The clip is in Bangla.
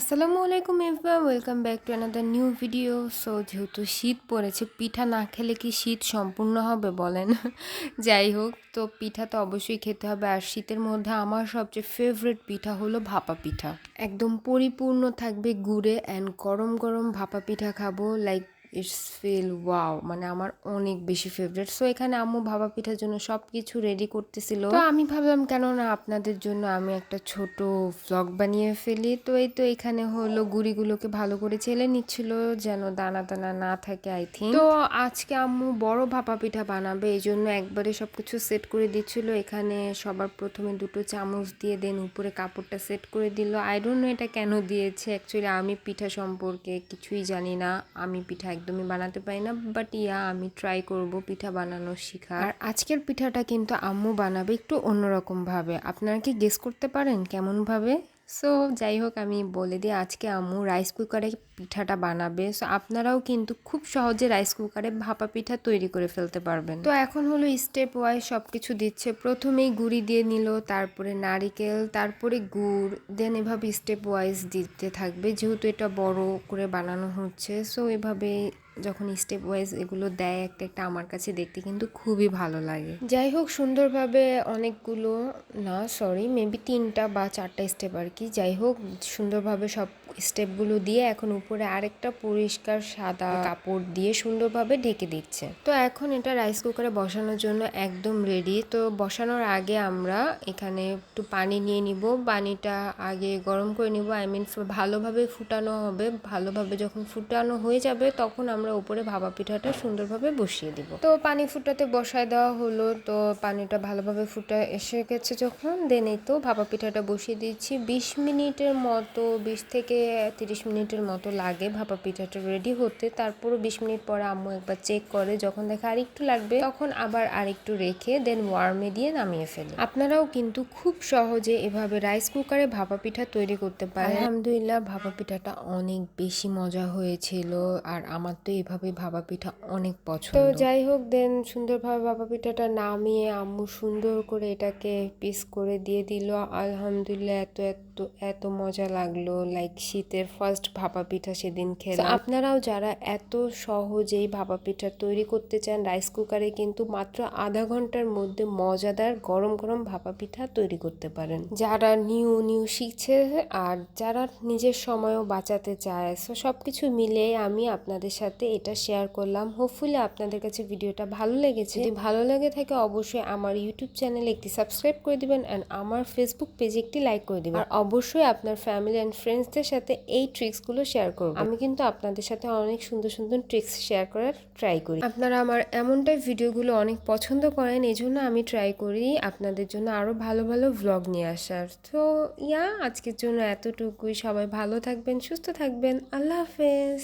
আসসালামু আলাইকুম everyone, welcome back to another new video. So যেহেতু শীত পড়েছে, পিঠা না খেলে কি শীত সম্পূর্ণ হবে বলেন? যাই হোক, তো পিঠা তো অবশ্যই খেতে হবে। আর শীতের মধ্যে আমার সবচেয়ে ফেভারিট পিঠা হলো ভাপা পিঠা। একদম পরিপূর্ণ থাকবে গুড়ে, অ্যান্ড গরম গরম ভাপা পিঠা খাবো, লাইক ইটস ফিল ওয়াও, মানে আমার অনেক বেশি ফেভারিট। সো এখানে আম্মু ভাপা পিঠার জন্য সব কিছু রেডি করতেছিল, তো আমি ভাবলাম কেন না আপনাদের জন্য আমি একটা ছোট ভ্লগ বানিয়ে ফেলি। তো এই তো এখানে হলো গুড়িগুলোকে ভালো করে চেলে নিচ্ছিল যেন দানা দানা না থাকে আই থিঙ্ক। তো আজকে আম্মু বড় ভাপা পিঠা বানাবে, এই জন্য একবারে সবকিছু সেট করে দিচ্ছিল। এখানে সবার প্রথমে দুটো চামচ দিয়ে দেন উপরে কাপড়টা সেট করে দিল। আই ডোন্ট নো এটা কেন দিয়েছে, অ্যাকচুয়ালি আমি পিঠা সম্পর্কে কিছুই জানি না, আমি পিঠা একদমই বানাতে পারি না, বাট আমি ট্রাই করব পিঠা বানানো শেখার। আর আজকের পিঠাটা কিন্তু আম্মু বানাবে একটু অন্যরকম ভাবে। আপনারা কি গেস করতে পারেন কেমন ভাবে? সো যাই হোক, আমি বলে দিই, আজকে আম্মু রাইস কুকারে পিঠাটা বানাবে। সো আপনারাও কিন্তু খুব সহজে রাইস কুকারে ভাপা পিঠা তৈরি করে ফেলতে পারবেন। তো এখন হলো স্টেপ ওয়াইজ সব কিছু দিচ্ছে। প্রথমেই গুঁড়ি দিয়ে নিল, তারপরে নারিকেল, তারপরে গুড়, দেন এভাবে স্টেপ ওয়াইজ দিতে থাকবে, যেহেতু এটা বড় করে বানানো হচ্ছে। সো এভাবে যখন স্টেপ ওয়াইজ এগুলো দেয় একটা একটা, আমার কাছে দেখতে কিন্তু খুবই ভালো লাগে। যাই হোক, সুন্দরভাবে অনেকগুলো, না সরি, মেবি 3টা বা 4টা স্টেপ আর কি। যাই হোক, সুন্দরভাবে সব স্টেপগুলো দিয়ে এখন উপরে আরেকটা পরিষ্কার সাদা কাপড় দিয়ে সুন্দরভাবে ঢেকে দিচ্ছে। তো এখন এটা রাইস কুকারে বসানোর জন্য একদম রেডি। তো বসানোর আগে আমরা এখানে একটু পানি নিয়ে নিব, পানিটা আগে গরম করে নিব, আই মিন ভালোভাবে ফুটানো হবে। ভালোভাবে যখন ফুটানো হয়ে যাবে তখন আমরা উপরে ভাপা পিঠাটা সুন্দরভাবে বসিয়ে দিব। তো পানি ফুটাতে বসায় দেওয়া হলো। তো পানিটা ভালোভাবে ফুটে এসে গেছে যখন, দেন এই তো ভাপা পিঠাটা বসিয়ে দিচ্ছি। 20 মিনিটের মতো, 20 থেকে 30 মিনিটের মতো লাগে ভাপা পিঠাটা রেডি হতে। তারপরও 20 মিনিট পরে আম্মু একবার চেক করে, যখন দেখে আরেকটু লাগবে তখন আবার আরেকটু রেখে দেন ওয়ার্মে দিয়ে নামিয়ে ফেলে। আপনারাও কিন্তু খুব সহজে এভাবে রাইস কুকারে ভাপা পিঠা তৈরি করতে পারেন। আলহামদুলিল্লাহ, ভাপা পিঠাটা অনেক বেশি মজা হয়েছিল, আর আমার তো এভাবে ভাপা পিঠা অনেক পছন্দ। তো যাই হোক, দেন সুন্দরভাবে ভাপা পিঠাটা নামিয়ে আম্মু সুন্দর করে এটাকে পিস করে দিয়ে দিল। আলহামদুলিল্লাহ, এত এত এত মজা লাগলো, লাইক শীতের ফার্স্ট ভাপা পিঠা সেদিন খেলাম। আপনারাও যারা এত সহজেই ভাপা পিঠা তৈরি করতে চান রাইস কুকারে, কিন্তু মাত্র আধা ঘন্টার মধ্যে মজাদার গরম গরম ভাপা পিঠা তৈরি করতে পারেন। যারা নিউ নিউ শিখছে আর যারা নিজের সময়ও বাঁচাতে চায়, সো সব কিছু মিলে আমি আপনাদের সাথে এটা শেয়ার করলাম। হোপফুলি আপনাদের কাছে ভিডিওটা ভালো লেগেছে। যদি ভালো লেগে থাকে অবশ্যই আমার ইউটিউব চ্যানেলে একটি সাবস্ক্রাইব করে দিবেন, অ্যান্ড আমার ফেসবুক পেজে একটি লাইক করে দিবেন। আর অবশ্যই আপনার ফ্যামিলি অ্যান্ড ফ্রেন্ডসদের সাথে এই ট্রিক্সগুলো শেয়ার করবেন। আমি কিন্তু আপনাদের সাথে অনেক সুন্দর সুন্দর ট্রিক্স শেয়ার করার ট্রাই করি। আপনারা আমার এমনটাই ভিডিওগুলো অনেক পছন্দ করেন, এই জন্য আমি ট্রাই করি আপনাদের জন্য আরও ভালো ভালো ভ্লগ নিয়ে আসার। তো আজকের জন্য এতটুকুই। সবাই ভালো থাকবেন, সুস্থ থাকবেন। আল্লাহ হাফেজ।